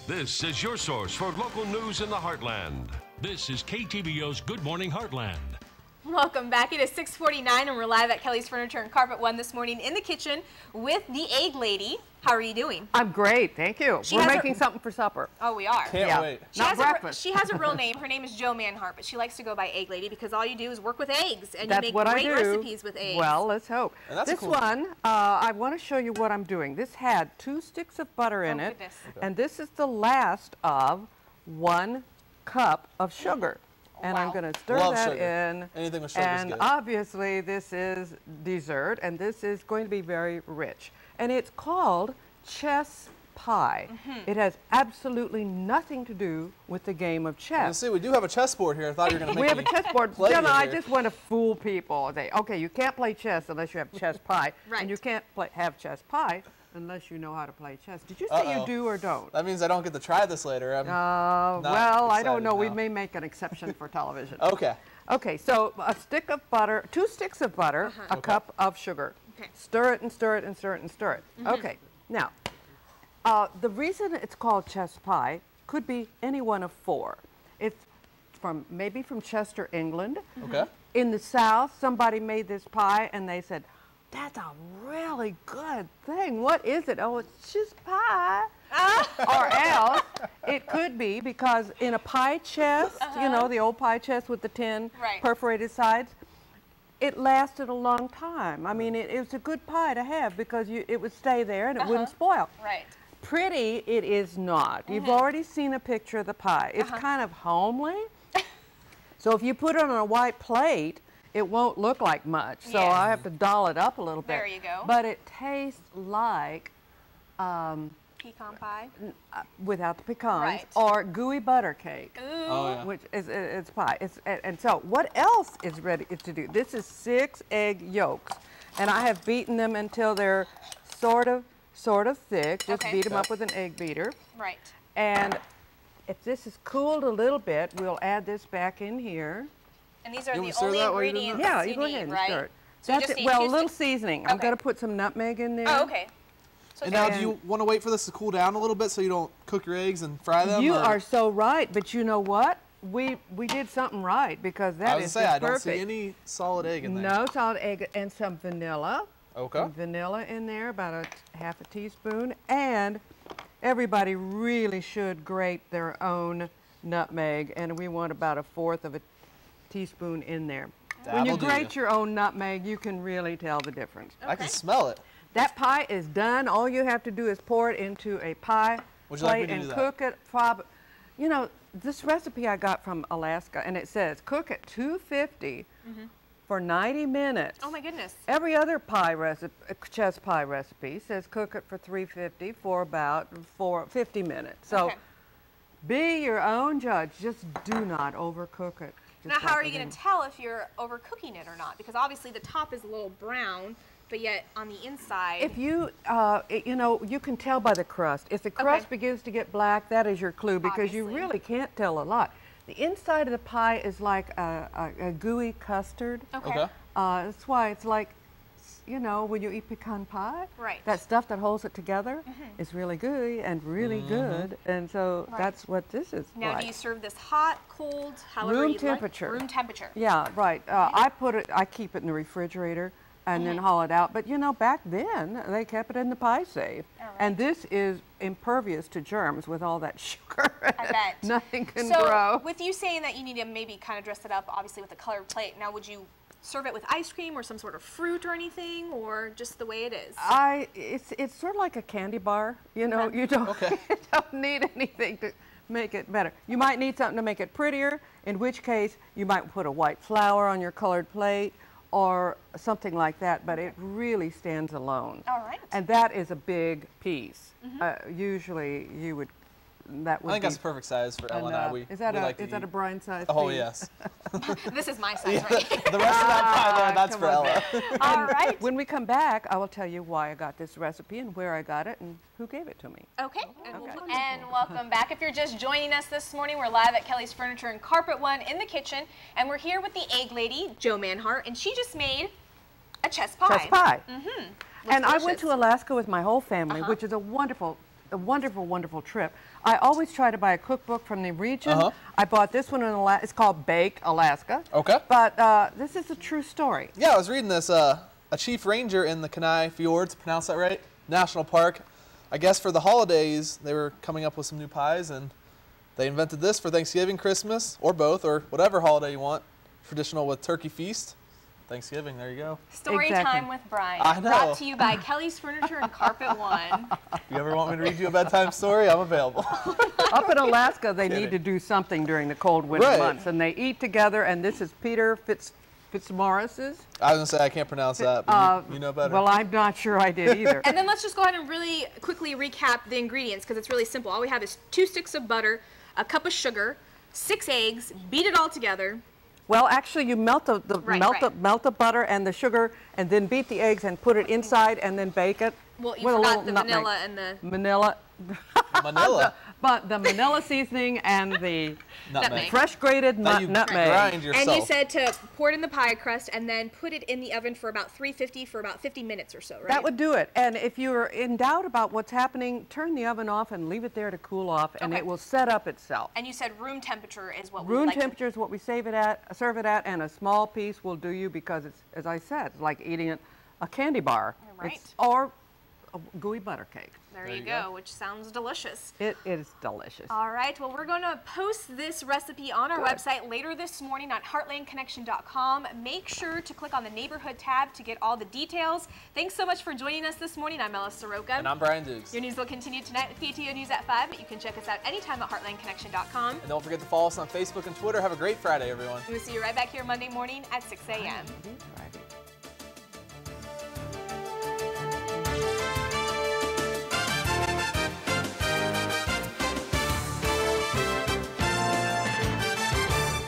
This is your source for local news in the Heartland. This is KTVO's Good Morning Heartland. Welcome back. It is 6:49 and we're live at Kelly's Furniture and Carpet One this morning in the kitchen with the Egg Lady. How are you doing? I'm great, thank you. We're making something for supper. Oh, we are. Can't wait. Not breakfast. She has a real name. Her name is Jo Manhart, but she likes to go by Egg Lady because all you do is work with eggs and That's you make what great I do. recipes with eggs. Well, let's hope. That's this cool. one, I want to show you what I'm doing. This had 2 sticks of butter in it, goodness. and this is the last of 1 cup of sugar. And I'm going to stir that in. Anything with sugar is and good. obviously this is dessert, and this is going to be very rich. And it's called chess pie. It has absolutely nothing to do with the game of chess. Let's see, we do have a chessboard here. I thought you were going to make We have a chessboard. play Jenna, it I here. just want to fool people. They, okay, you can't play chess unless you have chess pie. Right. And you can't have chess pie unless you know how to play chess. Did you say you do or don't? That means I don't get to try this later. Well, I don't know. now. We may make an exception for television. Okay. Okay, so a stick of butter, 2 sticks of butter, a cup of sugar. Okay. Stir it and stir it and stir it and stir it. Okay, now, the reason it's called chess pie could be any one of 4. It's maybe from Chester, England. Okay. In the South, somebody made this pie and they said, "That's a really good thing. What is it?" "Oh, it's just pie." Or else, it could be because in a pie chest, you know, the old pie chest with the tin perforated sides, it lasted a long time. I mean, it was a good pie to have because it would stay there and it wouldn't spoil. Right. Pretty, it is not. You've already seen a picture of the pie. It's kind of homely. So if you put it on a white plate, it won't look like much. So I have to doll it up a little bit. There you go. But it tastes like Pecan pie. without the pecans, Right. or gooey butter cake, Ooh. Oh, yeah. which is it's pie. And so what else is ready to do? This is 6 egg yolks, and I have beaten them until they're sort of thick. Just beat them up with an egg beater. Right. And if this is cooled a little bit, we'll add this back in here. And these are You the want to stir only that while you're doing ingredients Yeah, you you go need, ahead and right? stir it. So you That's just it. need Well, a 2 little sticks. seasoning. I'm Okay. going to put some nutmeg in there. Oh, okay. So And now, do you want to wait for this to cool down a little bit so you don't cook your eggs and fry them? You or? are so right, but you know what? We did something right because that I is was going to say, just I don't perfect. see any solid egg in there. No solid egg and some vanilla. Okay. Some vanilla in there, about half a teaspoon. And everybody really should grate their own nutmeg, and we want about 1/4 of a teaspoon in there. When you That'll do grate your own nutmeg, you can really tell the difference. I can smell it. That pie is done. All you have to do is pour it into a pie Would you like me plate to and do cook it. You know, this recipe I got from Alaska, and it says cook at 250 for 90 minutes. Oh my goodness. Every other pie recipe, chess pie recipe, says cook it for 350 for about 50 minutes. So be your own judge. Just do not overcook it. Now, how are you going to tell if you're overcooking it or not? Because obviously the top is a little brown, but yet on the inside. If you, you know, you can tell by the crust. If the crust begins to get black, that is your clue because you really can't tell a lot. The inside of the pie is like a gooey custard. Okay. That's why it's like, you know, when you eat pecan pie, that stuff that holds it together is really gooey and really good. And so that's what this is now, like. do you serve this hot, cold, however Room you temperature. like? Room temperature. Yeah, right. I keep it in the refrigerator and then haul it out. But you know, back then they kept it in the pie safe. And this is impervious to germs with all that sugar. I bet. Nothing can so, grow. with you saying that you need to maybe kind of dress it up, obviously with a colored plate, now would you serve it with ice cream or some sort of fruit or anything, or just the way it is? It's sort of like a candy bar. You know, you don't, you don't need anything to make it better. You might need something to make it prettier, in which case you might put a white flower on your colored plate or something like that, but it really stands alone. All right. And that is a big piece. Usually you would, that would I think be that's the perfect size for Ella and I. is that a brine size Oh, piece? yes. This is my size, right? The rest of that pie there, that's for Ella. All right. When we come back, I will tell you why I got this recipe and where I got it and who gave it to me. Okay. And welcome back. If you're just joining us this morning, we're live at Kelly's Furniture and Carpet One in the kitchen, and we're here with the egg lady, Jo Manhart, and she just made a chess pie. Chess pie. Mm-hmm. And I went to Alaska with my whole family, which is a wonderful a wonderful, wonderful trip. I always try to buy a cookbook from the region. Uh-huh. I bought this one in Alaska. It's called Bake Alaska. Okay. But this is a true story. Yeah, I was reading this. A chief ranger in the KTVO'S, pronounce that right? National Park. I guess for the holidays, they were coming up with some new pies, and they invented this for Thanksgiving, Christmas, or both, or whatever holiday you want. Traditional with turkey feast. Thanksgiving, there you go. Story Exactly. time with Brian. I know. Brought to you by Kelly's Furniture and Carpet One. If you ever want me to read you a bedtime story, I'm available. Up in Alaska, they Kidding. need to do something during the cold winter Right. months, and they eat together. And this is Peter Fitzmaurice's. I was going to say, I can't pronounce that, but you know better. Well, I'm not sure I did either. And then let's just go ahead and really quickly recap the ingredients because it's really simple. All we have is 2 sticks of butter, a cup of sugar, 6 eggs, beat it all together. Well, actually, you melt the melt the butter and the sugar, and then beat the eggs and put it inside, and then bake it. Well, you with a forgot little the nutmeg. vanilla and the Manila. Manila. But the vanilla seasoning and the Nutmeg. fresh grated That you nutmeg. grind yourself. And you said to pour it in the pie crust and then put it in the oven for about 350 for about 50 minutes or so, right? That would do it. And if you're in doubt about what's happening, turn the oven off and leave it there to cool off, and Okay. it will set up itself. And you said room temperature is what we Room like temperature is what we serve it at, and a small piece will do you because it's, as I said, it's like eating a candy bar. Right. Or a gooey butter cake. There There you you go, go. which sounds delicious. It is delicious. All right, well, we're going to post this recipe on our website later this morning on heartlandconnection.com. Make sure to click on the neighborhood tab to get all the details. Thanks so much for joining us this morning. I'm Ella Soroka. And I'm Brian Doogs. Your news will continue tonight with KTVO News at 5, but you can check us out anytime at heartlandconnection.com. And don't forget to follow us on Facebook and Twitter. Have a great Friday, everyone. We will see you right back here Monday morning at 6 a.m.